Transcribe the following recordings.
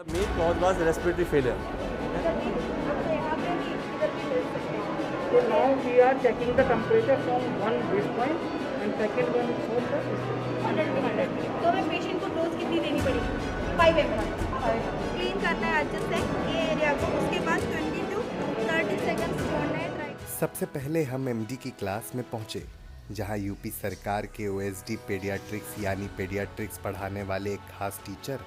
The main cause was respiratory failure. So now we are checking the temperature from one base point and second one from the 100 तो हमें patient को dose कितनी देनी पड़ेगी 5 ml clean करना है अच्छे से ये एरिया को उसके बाद 20 to 30 सेकंड्स छोड़ना है ट्राई। सबसे पहले हम एमडी की क्लास में पहुंचे जहां यूपी सरकार के ओएसडी पेडियाट्रिक्स यानी पेडियाट्रिक्स पढ़ाने वाले एक खास टीचर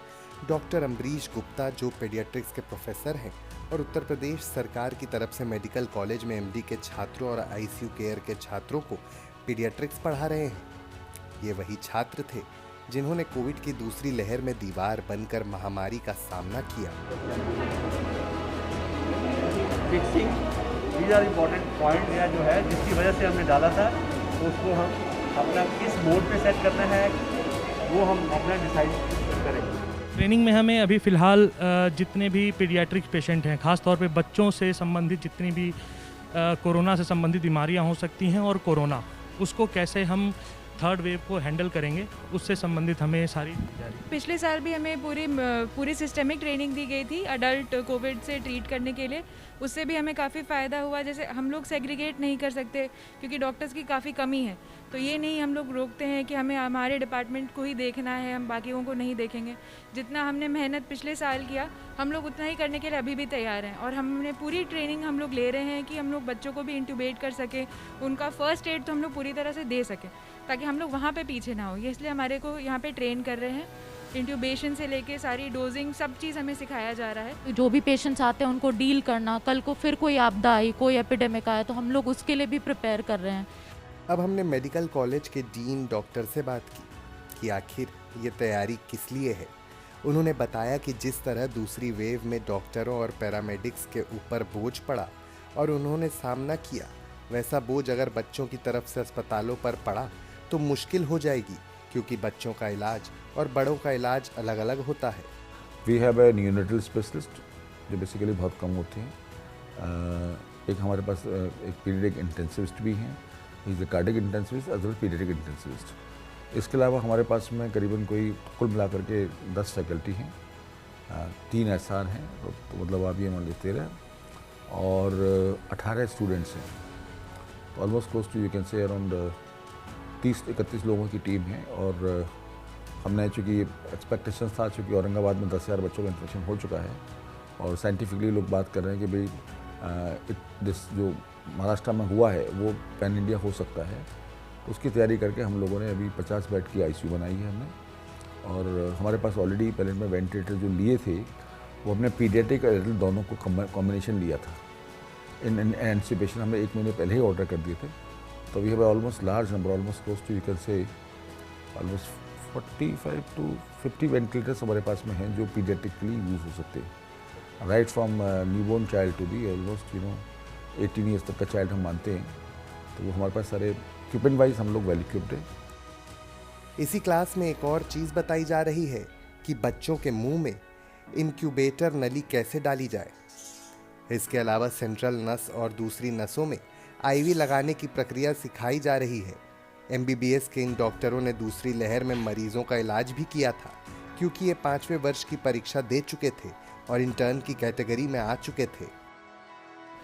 डॉक्टर अम्बरीश गुप्ता जो पेडियाट्रिक्स के प्रोफेसर हैं और उत्तर प्रदेश सरकार की तरफ से मेडिकल कॉलेज में एमडी के छात्रों और आईसीयू केयर के छात्रों को पीडियाट्रिक्स पढ़ा रहे हैं। ये वही छात्र थे जिन्होंने कोविड की दूसरी लहर में दीवार बनकर महामारी का सामना किया। Fixing these are important point या जो है जिसकी वजह से हमने डाला था उसको हम अपना किस मोड पे सेट करना है वो हम अपना डिसाइड करेंगे। ट्रेनिंग में हमें अभी फ़िलहाल जितने भी पीडियाट्रिक पेशेंट हैं, ख़ास तौर पे बच्चों से संबंधित जितनी भी कोरोना से संबंधित बीमारियां हो सकती हैं और कोरोना उसको कैसे हम थर्ड वेव को हैंडल करेंगे उससे संबंधित हमें सारी तैयारी। पिछले साल भी हमें पूरी सिस्टमिक ट्रेनिंग दी गई थी अडल्ट कोविड से ट्रीट करने के लिए, उससे भी हमें काफ़ी फ़ायदा हुआ। जैसे हम लोग सेग्रीगेट नहीं कर सकते क्योंकि डॉक्टर्स की काफ़ी कमी है, तो ये नहीं हम लोग रोकते हैं कि हमें हमारे डिपार्टमेंट को ही देखना है, हम बाकियों को नहीं देखेंगे। जितना हमने मेहनत पिछले साल किया हम लोग उतना ही करने के लिए अभी भी तैयार हैं और हमने पूरी ट्रेनिंग हम लोग ले रहे हैं कि हम लोग बच्चों को भी इंट्यूबेट कर सकें, उनका फर्स्ट एड तो हम लोग पूरी तरह से दे सकें ताकि हम लोग वहाँ पे पीछे ना हो। ये इसलिए हमारे को यहाँ पे ट्रेन कर रहे हैं, इंट्यूबेशन से लेके सारी डोजिंग सब चीज़ हमें सिखाया जा रहा है। जो भी पेशेंट्स आते हैं उनको डील करना, कल को फिर कोई आपदा आई, कोई एपिडेमिक आया तो हम लोग उसके लिए भी प्रिपेयर कर रहे हैं। अब हमने मेडिकल कॉलेज के डीन डॉक्टर से बात की कि आखिर ये तैयारी किस लिए है। उन्होंने बताया कि जिस तरह दूसरी वेव में डॉक्टरों और पैरामेडिक्स के ऊपर बोझ पड़ा और उन्होंने सामना किया, वैसा बोझ अगर बच्चों की तरफ से अस्पतालों पर पड़ा तो मुश्किल हो जाएगी क्योंकि बच्चों का इलाज और बड़ों का इलाज अलग अलग होता है। We have a neonatal specialist जो बेसिकली बहुत कम होते हैं। एक हमारे पास एक पीडियाट्रिक इंटेंसिविस्ट भी हैं, is the cardiac intensivist as well paediatric intensivist. इसके अलावा हमारे पास में करीबन कोई कुल मिलाकर के 10 फैकल्टी हैं, 3 एसआर हैं तो मतलब आप ये मान लीजिए 13 और 18 स्टूडेंट्स हैं, तो almost close to you can say around 30-31 लोगों की टीम है। और हमने चूँकि एक्सपेक्टेशन था, चूँकि औरंगाबाद में 10,000 बच्चों का इन्फेक्शन हो चुका है और साइंटिफिकली लोग बात कर रहे हैं कि भाई जो महाराष्ट्र में हुआ है वो पैन इंडिया हो सकता है, उसकी तैयारी करके हम लोगों ने अभी 50 बेड की आईसीयू बनाई है हमने। और हमारे पास ऑलरेडी पहले में वेंटिलेटर जो लिए थे वो हमने पीडियाट्रिक और एडल्ट दोनों को कॉम्बिनेशन लिया था। इन एंटिसिपेशन हमने 1 महीने पहले ही ऑर्डर कर दिए थे, तो we have almost large number, almost close to you can say almost 45 to 50 ventilators हमारे पास में हैं जो पीडियाट्रिकली यूज़ हो सकते हैं, right from newborn child to be almost 18 years तक का चाइल्ड हम मानते हैं। तो वो हमारे पास सारे इक्विपमेंट वाइज हम लोग वेल इक्विप्ड हैं। इसी क्लास में एक और चीज़ बताई जा रही है कि बच्चों के मुंह में इंक्यूबेटर नली कैसे डाली जाए। इसके अलावा सेंट्रल नस और दूसरी नसों में आईवी लगाने की प्रक्रिया सिखाई जा रही है। एमबीबीएस के इन डॉक्टरों ने दूसरी लहर में मरीजों का इलाज भी किया था क्योंकि ये 5वें वर्ष की परीक्षा दे चुके थे और इंटर्न की कैटेगरी में आ चुके थे।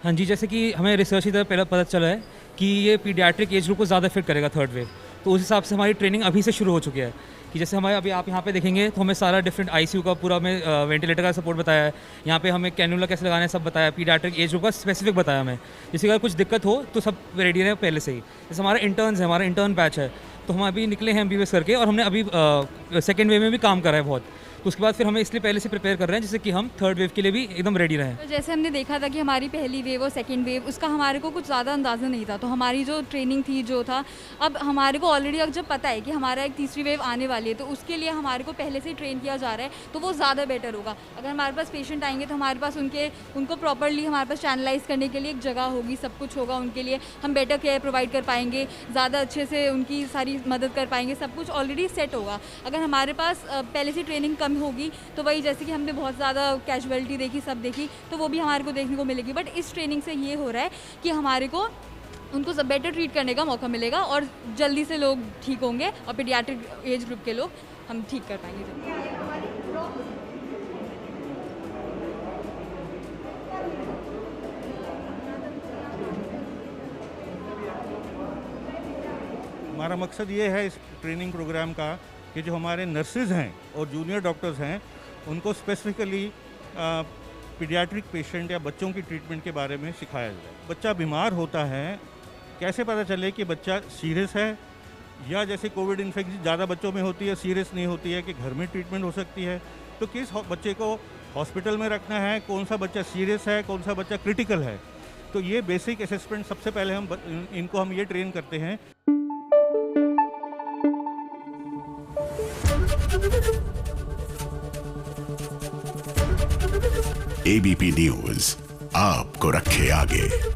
हाँ जी, जैसे कि हमें रिसर्च की तरफ पहले पता चला है कि ये पीडियाट्रिक एज ग्रुप को ज़्यादा इफेक्ट करेगा थर्ड वेव, तो उस हिसाब से हमारी ट्रेनिंग अभी से शुरू हो चुकी है कि जैसे हमारे अभी आप यहाँ पे देखेंगे तो हमें सारा डिफरेंट आईसीयू का पूरा हमें वेंटिलेटर का सपोर्ट बताया है, यहाँ पे हमें कैन्यूला कैसे लगाना है सब बताया, पीडियाट्रिक एज ग्रुप का स्पेसिफिक बताया हमें, जैसे अगर कुछ दिक्कत हो तो सब रेडी है पहले से ही। जैसे हमारा इंटर्न्स है, हमारा इंटर्न बैच है, तो हम अभी निकले हैं एमबीबीएस करके और हमने अभी सेकेंड वेव में भी काम करा है बहुत, तो उसके बाद फिर हमें इसलिए पहले से प्रिपेयर कर रहे हैं जिससे कि हम थर्ड वेव के लिए भी एकदम रेडी रहें। तो जैसे हमने देखा था कि हमारी पहली वेव और सेकंड वेव उसका हमारे को कुछ ज़्यादा अंदाज़ा नहीं था, तो हमारी जो ट्रेनिंग थी जो था, अब हमारे को ऑलरेडी अब जब पता है कि हमारा एक तीसरी वेव आने वाली है तो उसके लिए हमारे को पहले से ही ट्रेन किया जा रहा है, तो वो ज़्यादा बेटर होगा। अगर हमारे पास पेशेंट आएंगे तो हमारे पास उनको प्रॉपरली हमारे पास चैनलाइज करने के लिए एक जगह होगी, सब कुछ होगा उनके लिए, हम बेटर केयर प्रोवाइड कर पाएंगे, ज़्यादा अच्छे से उनकी सारी मदद कर पाएंगे, सब कुछ ऑलरेडी सेट होगा। अगर हमारे पास पहले से ट्रेनिंग कम होगी तो वही जैसे कि हमने बहुत ज़्यादा कैजुअलिटी देखी, सब देखी, तो वो भी हमारे को देखने को मिलेगी। बट इस ट्रेनिंग से ये हो रहा है कि हमारे को उनको सब बेटर ट्रीट करने का मौका मिलेगा और जल्दी से लोग ठीक होंगे और पीडियाट्रिक एज ग्रुप के लोग हम ठीक कर पाएंगे जल्दी। हमारा मकसद ये है इस ट्रेनिंग प्रोग्राम का कि जो हमारे नर्सेज हैं और जूनियर डॉक्टर्स हैं उनको स्पेसिफिकली पीडियाट्रिक पेशेंट या बच्चों की ट्रीटमेंट के बारे में सिखाया जाए। बच्चा बीमार होता है, कैसे पता चले कि बच्चा सीरियस है, या जैसे कोविड इन्फेक्शन ज़्यादा बच्चों में होती है, सीरियस नहीं होती है, कि घर में ट्रीटमेंट हो सकती है, तो किस बच्चे को हॉस्पिटल में रखना है, कौन सा बच्चा सीरियस है, कौन सा बच्चा क्रिटिकल है। तो ये बेसिक असेसमेंट सबसे पहले इनको हम ये ट्रेन करते हैं। ABP न्यूज़ आपको रखे आगे।